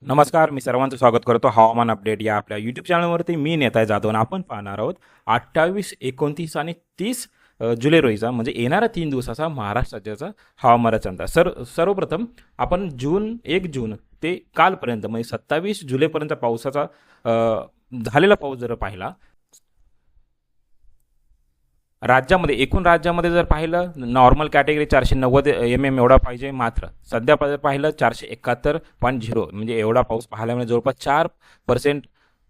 नमस्कार, मी सर्वांचं स्वागत करतो हवामान अपडेट या आपल्या यूट्यूब चॅनलवरती. मी नेताय जाधव आणि आपण पाहणार आहोत 28, 29 आणि 30 जुलै रोजीचा म्हणजे येणाऱ्या 3 दिवसाचा महाराष्ट्र राज्याचा हवामानाचा अंदाज. सर्वप्रथम आपण 1 जून ते कालपर्यंत म्हणजे 27 जुलैपर्यंत पावसाचा झालेला पाऊस जर पाहिला राज्यामध्ये, एकूण राज्यामध्ये जर पाहिलं नॉर्मल कॅटेगरी 490 mm एवढा पाहिजे, मात्र सध्या पाहिलं 471.0 म्हणजे एवढा पाऊस पाहायला मिळाला. जवळपास 4%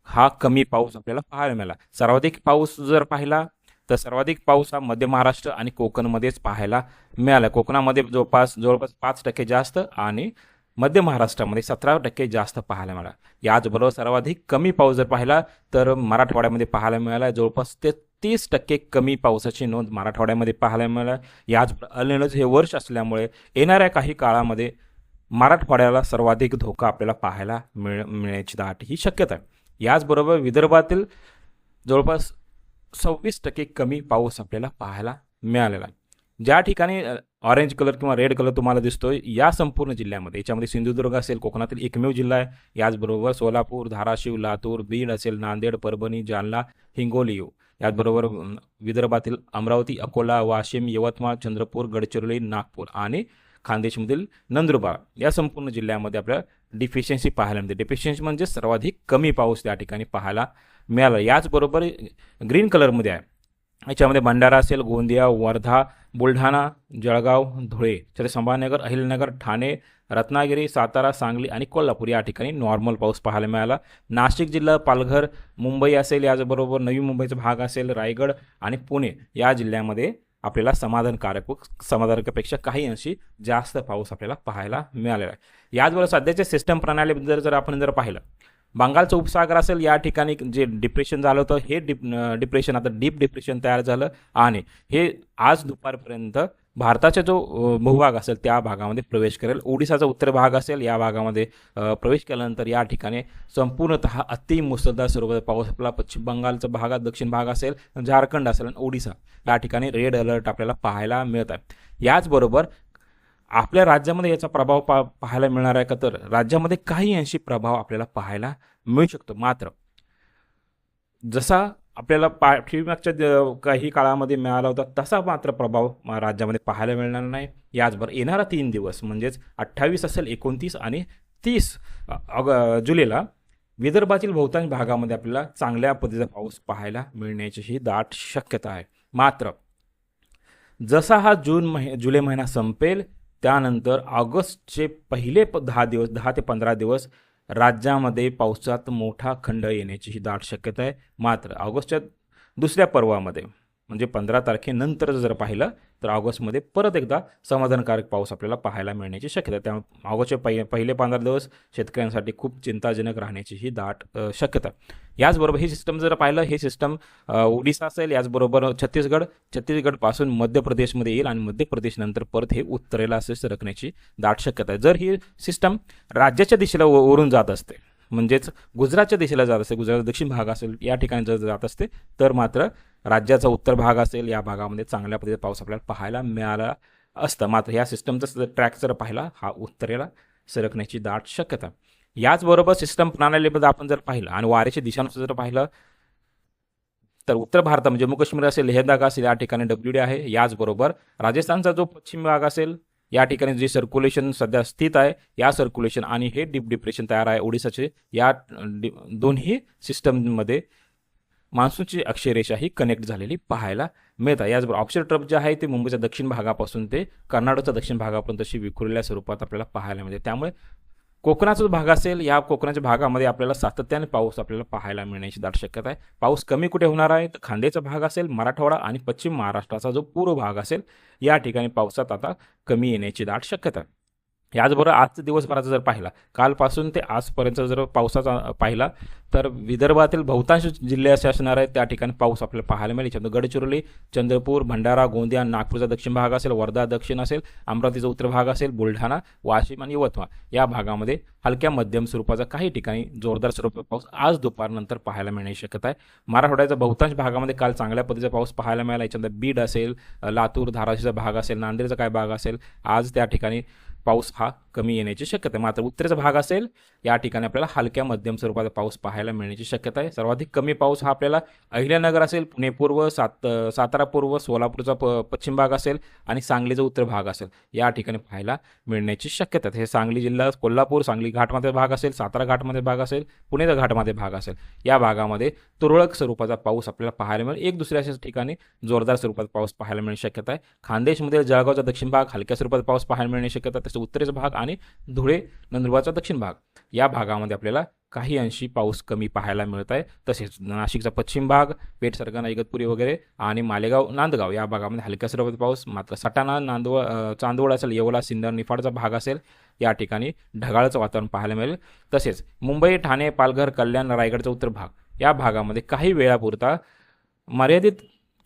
हा कमी पाऊस आपल्याला पाहायला मिळाला. सर्वाधिक पाऊस जर पाहिला तर सर्वाधिक पाऊस हा मध्य महाराष्ट्र आणि कोकणमध्येच पाहायला मिळाला. कोकणामध्ये जवळपास 5% जास्त आणि मध्य महाराष्ट्रामध्ये 17% जास्त पाहायला मिळाला. याचबरोबर सर्वाधिक कमी पाऊस जर पाहिला तर मराठवाड्यामध्ये पाहायला मिळाला. जवळपास 30% कमी पावसाची नोंद मराठवाड्यामध्ये पाहायला मिळाला. याच अलिनच हे वर्ष असल्यामुळे येणाऱ्या काही काळामध्ये मराठवाड्याला सर्वाधिक धोका आपल्याला पाहायला मिळण्याची दाट ही शक्यता आहे. याचबरोबर विदर्भातील जवळपास 26% कमी पाऊस आपल्याला पाहायला मिळालेला आहे. ज्या ठिकाणी ऑरेंज कलर किंवा रेड कलर तुम्हाला दिसतोय या संपूर्ण जिल्ह्यामध्ये, याच्यामध्ये सिंधुदुर्ग असेल, कोकणातील एकमेव जिल्हा आहे. याचबरोबर सोलापूर, धाराशिव, लातूर, बीड असेल, नांदेड, परभणी, जालना, हिंगोली. याचबरोबर विदर्भातील अमरावती, अकोला, वाशिम, यवतमाळ, चंद्रपूर, गडचिरोली, नागपूर आणि खानदेशमधील नंदुरबार या संपूर्ण जिल्ह्यामध्ये आपल्याला डिफिशियन्सी पाहायला मिळते. डिफिशियन्सी म्हणजे सर्वाधिक कमी पाऊस त्या ठिकाणी पाहायला मिळाला. याचबरोबर ग्रीन कलरमध्ये आहे, याच्यामध्ये भंडारा असेल, गोंदिया, वर्धा, बुलढाणा, जळगाव, धुळे, संभाजीनगर, अहिल्यानगर, ठाणे, रत्नागिरी, सातारा, सांगली आणि कोल्हापूर या ठिकाणी नॉर्मल पाऊस पाहायला मिळाला. नाशिक जिल्हा, पालघर, मुंबई असेल, याचबरोबर नवी मुंबईचा भाग असेल, रायगड आणि पुणे या जिल्ह्यामध्ये आपल्याला समाधानकारकपेक्षा काही अंशी जास्त पाऊस आपल्याला पाहायला मिळालेला आहे. याचबरोबर सध्याच्या सिस्टम प्रणालीबद्दल जर आपण पाहिलं, बंगालचा उपसागर असेल, या ठिकाणी जे डिप्रेशन झालं होतं हे डिप्रेशन आता डीप डिप्रेशन तयार झालं आणि हे आज दुपारपर्यंत भारताचा जो भूभाग असेल त्या भागामध्ये प्रवेश करेल. ओडिसाचा उत्तर भाग असेल या भागामध्ये प्रवेश केल्यानंतर या ठिकाणी संपूर्णतः अति मुसळधार स्वरूपाचा पाऊस आपला पश्चिम बंगालचा भागात, दक्षिण भाग असेल, झारखंड असेल आणि ओडिसा या ठिकाणी रेड अलर्ट आपल्याला पाहायला मिळत आहे. याचबरोबर आपल्या राज्यामध्ये याचा प्रभाव पाहायला मिळणार आहे का, तर राज्यामध्ये काही अंशी प्रभाव आपल्याला पाहायला मिळू शकतो. मात्र जसा आपल्याला पाठीमागच्या काही काळामध्ये मिळाला होता तसा मात्र प्रभाव राज्यामध्ये पाहायला मिळणार नाही. याचबरोबर येणारा 3 दिवस म्हणजेच 28 असेल, 29 आणि 30 जुलैला विदर्भातील बहुतांश भागामध्ये आपल्याला चांगल्या पद्धतीचा पाऊस पाहायला मिळण्याची ही दाट शक्यता आहे. मात्र जसा हा जुलै महिना संपेल त्यानंतर ऑगस्टचे पहिले 10 ते 15 दिवस राज्यामध्ये पावसात मोठा खंड येण्याची ही दाट शक्यता आहे. मात्र ऑगस्टच्या दुसऱ्या पर्वामध्ये म्हणजे 15 तारखेनंतर जर पाहिलं तर ऑगस्टमध्ये परत एकदा समाधानकारक पाऊस आपल्याला पाहायला मिळण्याची शक्यता आहे. त्यामुळे ऑगस्टचे पहिले 15 दिवस शेतकऱ्यांसाठी खूप चिंताजनक राहण्याची ही दाट शक्यता. याचबरोबर हे सिस्टम जर पाहिलं, हे सिस्टम ओडिसा असेल, याचबरोबर छत्तीसगडपासून मध्य प्रदेशमध्ये येईल आणि मध्य प्रदेशनंतर परत हे उत्तरेला असे सरकण्याची दाट शक्यता आहे. जर ही सिस्टम राज्याच्या दिशेला वरून जात असते, म्हणजेच गुजरातच्या दिशेला जात असते, गुजरात दक्षिण भाग असेल या ठिकाणी जर जात असते, तर मात्र राज्याचा उत्तर भाग असेल या भागामध्ये चांगल्या पद्धतीचा पाऊस आपल्याला पाहायला मिळाला असतं. मात्र या सिस्टमचा ट्रॅक जर पाहिला हा उत्तरेला सरकण्याची दाट शक्यता. याचबरोबर सिस्टम प्रणालीमध्ये आपण जर पाहिलं आणि वाऱ्याची दिशानुसार जर पाहिलं तर उत्तर भारत म्हणजे जम्मू काश्मीर असेल, लेह लडाख असेल या ठिकाणी WD आहे. याचबरोबर राजस्थानचा जो पश्चिम भाग असेल या ठिकाणी जे सर्क्युलेशन सध्या स्थित आहे, या सर्क्युलेशन आणि हे डीप डिप्रेशन तयार आहे ओडिसाचे, या दोन्ही सिस्टममध्ये मान्सूनची अक्षरेषा ही कनेक्ट झालेली पाहायला मिळतात. याचबरोबर ऑफशोर ट्रफ जे आहे ते मुंबईच्या दक्षिण भागापासून ते कर्नाटकच्या दक्षिण भागापर्यंत अशी विखुरलेल्या स्वरूपात आपल्याला पाहायला मिळते. त्यामुळे कोकणाचा जो भाग असेल या कोकणाच्या भागामध्ये आपल्याला सातत्याने पाऊस आपल्याला पाहायला मिळण्याची दाट शक्यता आहे. पाऊस कमी कुठे होणार आहे तर खानदेशचा भाग असेल, मराठवाडा आणि पश्चिम महाराष्ट्राचा जो पूर्व भाग असेल या ठिकाणी पावसात आता कमी येण्याची दाट शक्यता आहे. याचबरोबर आजचा दिवसभराचा जर पाहिला, कालपासून ते आजपर्यंत जर पावसाचा पाहिला तर विदर्भातील बहुतांश जिल्हे असे असणार आहेत त्या ठिकाणी पाऊस आपल्याला पाहायला मिळेल. गडचिरोली, चंद्रपूर, भंडारा, गोंदिया, नागपूरचा दक्षिण भाग असेल, वर्धा दक्षिण असेल, अमरावतीचा उत्तर भाग असेल, बुलढाणा, वाशिम आणि यवतमाळ या भागामध्ये हलक्या मध्यम स्वरूपाचा काही ठिकाणी जोरदार स्वरूपाचा पाऊस आज दुपारनंतर पाहायला मिळण्याची शक्यता आहे. मराठवाड्याच्या बहुतांश भागामध्ये काल चांगल्या पद्धतीचा पाऊस पाहायला मिळाला. याच्यानंतर बीड असेल, लातूर, धाराशिवचा भाग असेल, नांदेडचा काय भाग असेल, आज त्या ठिकाणी पाऊस हा कमी येण्याची शक्यता आहे. मात्र उत्तरेचा भाग असेल या ठिकाणी आपल्याला हलक्या मध्यम स्वरूपाचा पाऊस पाहायला मिळण्याची शक्यता आहे. सर्वाधिक कमी पाऊस हा आपल्याला अहिल्यानगर असेल, पुणे पूर्व, सातारा पूर्व, सोलापूरचा पश्चिम भाग असेल आणि सांगलीचा उत्तर भाग असेल या ठिकाणी पाहायला मिळण्याची शक्यता आहे. हे सांगली जिल्हा, कोल्हापूर, सांगली घाटमध्ये भाग असेल, सातारा घाटमध्ये भाग असेल, पुणेचा घाटमध्ये भाग असेल या भागामध्ये तुरळक स्वरूपाचा पाऊस आपल्याला पाहायला मिळेल. एक दुसऱ्या अशाच ठिकाणी जोरदार स्वरूपात पाऊस पाहायला मिळण्याची शक्यता आहे. खानदेशमध्ये जळगावचा दक्षिण भाग हलक्या स्वरूपात पाऊस पाहायला मिळण्याची शक्यता आहे. तसं उत्तरेचा भाग आणि धुळे नंदुरबारचा दक्षिण भाग या भागामध्ये आपल्याला काही अंशी पाऊस कमी पाहायला मिळत आहे. तसेच नाशिकचा पश्चिम भाग, पेठ, सरगणा, इगतपुरी वगैरे आणि मालेगाव, नांदगाव या भागामध्ये हलक्या स्वरूपात पाऊस. मात्र सटाणा, चांदवड असेल, येवला, सिन्नर, निफाडचा भाग असेल या ठिकाणी ढगाळचं वातावरण पाहायला मिळेल. तसेच मुंबई, ठाणे, पालघर, कल्याण, रायगडचा उत्तर भाग या भागामध्ये काही वेळापुरता मर्यादित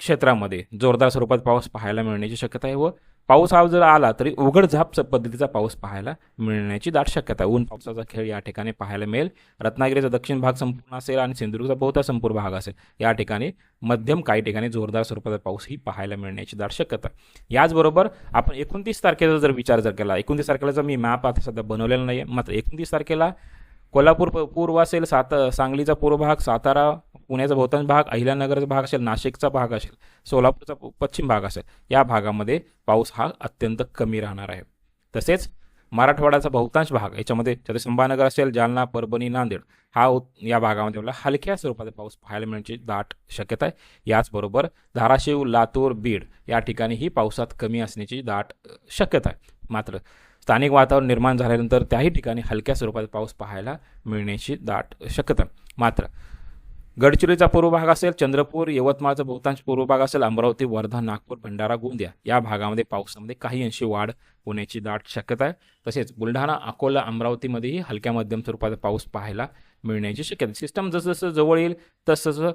क्षेत्रामध्ये जोरदार स्वरूपात पाऊस पाहायला मिळण्याची शक्यता आहे. व पाऊस हा जर आला तरी उघडझाप पद्धतीचा पाऊस पाहायला मिळण्याची दाट शक्यता आहे. ऊन पावसाचा खेळ या ठिकाणी पाहायला मिळेल. रत्नागिरीचा दक्षिण भाग संपूर्ण असेल आणि सिंधुदुर्गचा बहुता संपूर्ण भाग असेल या ठिकाणी मध्यम, काही ठिकाणी जोरदार स्वरूपाचा पाऊसही पाहायला मिळण्याची दाट शक्यता. याचबरोबर आपण 29 तारखेचा जर विचार केला, 29 तारखेला मी मॅप आता सध्या बनवलेला नाही आहे, मात्र 29 तारखेला कोल्हापूर पूर्व असेल, सांगलीचा पूर्व भाग, सातारा, पुण्याचा बहुतांश भाग, अहिल्यानगरचा भाग असेल, नाशिकचा भाग असेल, सोलापूरचा पश्चिम भाग असेल या भागामध्ये पाऊस हा अत्यंत कमी राहणार आहे. तसेच मराठवाड्याचा बहुतांश भाग याच्यामध्ये संभाजीनगर असेल, जालना, परभणी, नांदेड या भागामध्ये आपल्याला हलक्या स्वरूपाचा पाऊस पाहायला मिळण्याची दाट शक्यता आहे. याचबरोबर धाराशिव, लातूर, बीड या ठिकाणीही पावसात कमी असण्याची दाट शक्यता आहे. मात्र स्थानिक वातावरण निर्माण झाल्यानंतर त्याही ठिकाणी हलक्या स्वरूपाचा पाऊस पाहायला मिळण्याची दाट शक्यता. मात्र गडचिरोलीचा पूर्व भाग असेल, चंद्रपूर, यवतमाळचा बहुतांश पूर्व भाग असेल, अमरावती, वर्धा, नागपूर, भंडारा, गोंदिया या भागामध्ये पावसामध्ये काही अंशी वाढ होण्याची दाट शक्यता आहे. तसेच बुलढाणा, अकोला, अमरावतीमध्येही हलक्या मध्यम स्वरूपाचा पाऊस पाहायला मिळण्याची शक्यता. सिस्टम जसं जवळ येईल तसं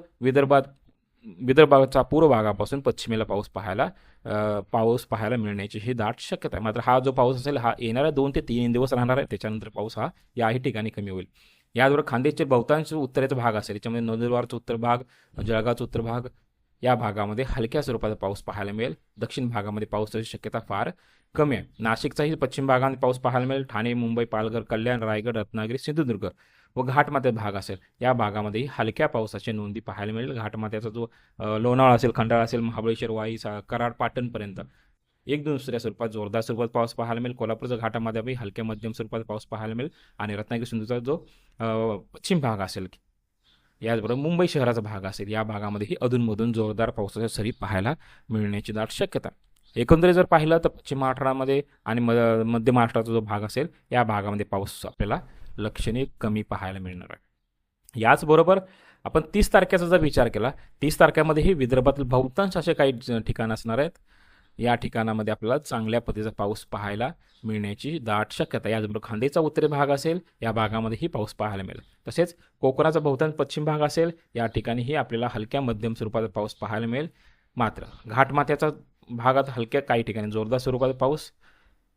विदर्भाच्या पूर्व भागापासून पश्चिमेला पाऊस पाहायला मिळण्याची ही दाट शक्यता आहे. मात्र हा जो पाऊस असेल हा येणाऱ्या 2 ते 3 दिवस राहणार आहे. त्याच्यानंतर पाऊस हा याही ठिकाणी कमी होईल. याचबरोबर खानदेशचे बहुतांश उत्तरेचा भाग असेल, याच्यामध्ये नंदुरबारचा उत्तर भाग, जळगावचा उत्तर भाग या भागामध्ये हलक्या स्वरूपाचा पाऊस पाहायला मिळेल. दक्षिण भागामध्ये पावसाची शक्यता फार कमी आहे. नाशिकचाही पश्चिम भागामध्ये पाऊस पाहायला मिळेल. ठाणे, मुंबई, पालघर, कल्याण, रायगड, रत्नागिरी, सिंधुदुर्ग व घाटमाथ्याचा भाग असेल या भागामध्येही हलक्या पावसाची नोंदी पाहायला मिळेल. घाटमाथ्याचा जो लोणावळा असेल, खंडाळा असेल, महाबळेश्वर, वाई, कराड, पाटणपर्यंत एक दुसऱ्या स्वरूपात जोरदार स्वरूपात पाऊस पाहायला मिळेल. कोल्हापूरच्या घाटामध्ये हलक्या मध्यम स्वरूपात पाऊस पाहायला मिळेल. आणि रत्नागिरी, सिंधुदुर्गचा जो पश्चिम भाग असेल, याचबरोबर मुंबई शहराचा भाग असेल या भागामध्येही अधूनमधून जोरदार पावसाच्या सरी पाहायला मिळण्याची दाट शक्यता. एकंदरीत जर पाहिलं तर पश्चिम महाराष्ट्रामध्ये आणि मध्य महाराष्ट्राचा जो भाग असेल या भागामध्ये पाऊस आपल्याला लक्षणीय कमी पाहायला मिळणार आहे. याचबरोबर आपण 30 तारखेचा जर विचार केला, 30 तारखेमध्येही विदर्भातील बहुतांश असे काही ठिकाणं असणार आहेत. या ठिकाणामध्ये आपल्याला चांगल्या पद्धतीचा पाऊस पाहायला मिळण्याची दाट शक्यता. याचबरोबर खानदेशचा उत्तरी भाग असेल या भागामध्येही पाऊस पाहायला मिळेल. तसेच कोकणाचा बहुतांश पश्चिम भाग असेल या ठिकाणीही आपल्याला हलक्या मध्यम स्वरूपाचा पाऊस पाहायला मिळेल. मात्र घाटमाथ्याचा भागात हलक्या काही ठिकाणी जोरदार स्वरूपाचा पाऊस.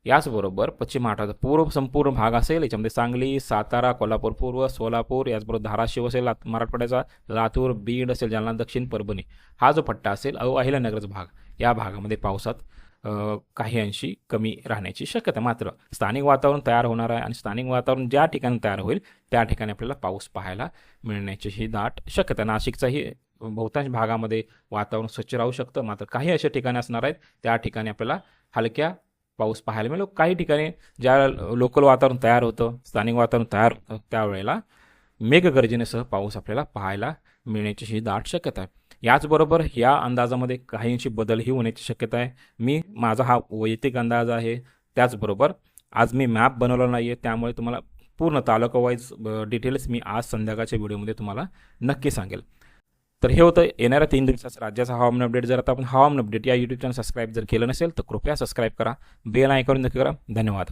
याचबरोबर पश्चिम महाराष्ट्राचा संपूर्ण भाग असेल, याच्यामध्ये सांगली, सातारा, कोल्हापूर पूर्व, सोलापूर, याचबरोबर धाराशिव असेल, मराठवाड्याचा लातूर, बीड असेल, जालना, दक्षिण, परभणी हा जो पट्टा असेल, अहिल्यानगरचा भाग या भागामध्ये पावसात काही अंशी कमी राहण्याची शक्यता. मात्र स्थानिक वातावरण तयार होणार आहे आणि स्थानिक वातावरण ज्या ठिकाणी तयार होईल त्या ठिकाणी आपल्याला पाऊस पाहायला मिळण्याची ही दाट शक्यता. नाशिकचाही बहुतांश भागामध्ये वातावरण स्वच्छ राहू शकतं. मात्र काही अशा ठिकाणी असणार आहेत त्या ठिकाणी आपल्याला हलक्या पाऊस पाहायला मिळेल. काही ठिकाणी ज्या लोकल वातावरण तयार होतं, स्थानिक वातावरण तयार होतं त्यावेळेला मेघगर्जनेसह पाऊस आपल्याला पाहायला मिळण्याची ही दाट शक्यता आहे. याचबरोबर या अंदाजामध्ये काहींची बदलही होण्याची शक्यता आहे. माझा हा वैयक्तिक अंदाज आहे. त्याचबरोबर आज मी मॅप बनवला नाही आहे, त्यामुळे तुम्हाला पूर्ण तालुका वाईज डिटेल्स मी आज संध्याकाळच्या व्हिडिओमध्ये तुम्हाला नक्की सांगेल. तर हे होतं येणाऱ्या 3 दिवसाचं राज्याचा हवामान अपडेट. जर आता आपण हवामान अपडेट या यूट्यूब चॅनल सबस्क्राईब जर केलं नसेल तर कृपया सबस्क्राईब करा, बेल आयकॉन नक्की करा. धन्यवाद.